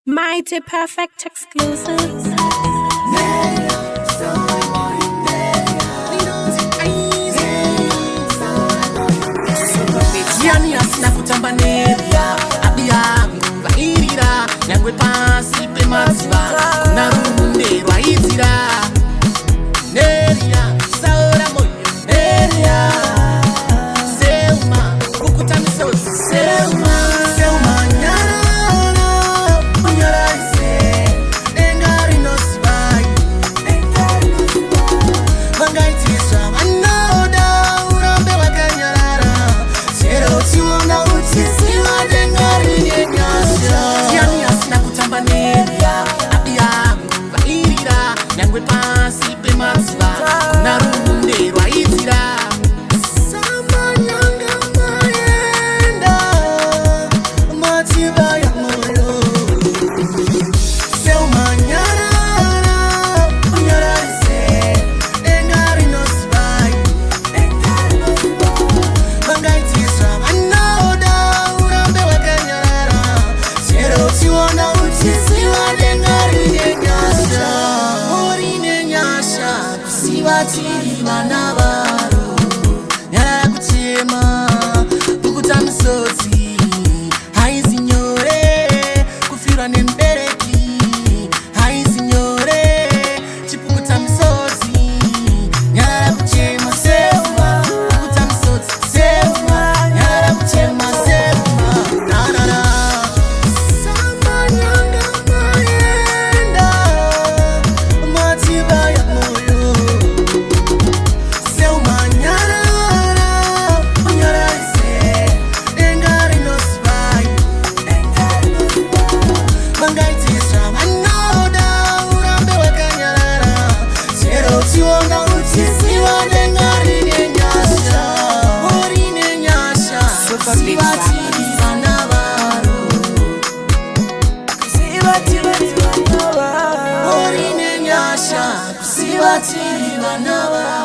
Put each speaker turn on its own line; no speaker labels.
Mighty Perfect exclusives.
Yani asina kutamba neria abia vairira nyangwe pasi pemaziva narunderwa itira neria saura moyo neria seuma kukuta misozi seuma nyara unyara ise engari no sibai vangaitiswa vanoda urambe wakanyarara chero chiona uchisiwa dengari yenyasha yani asina kutamba neria abia vairira nyangwe pasi pemaziva narunderwa itira Sivatiri vana varo nyara kuchema kukuta misodzi haizi nyore kufirwa nembereki haizi nyore chipukuta misodzi nyara kuchema seuma kukuta misodzi seuma nyara kuchema seuma nanana samanyanga maenda matiba ya moyo Sivatiri vana varo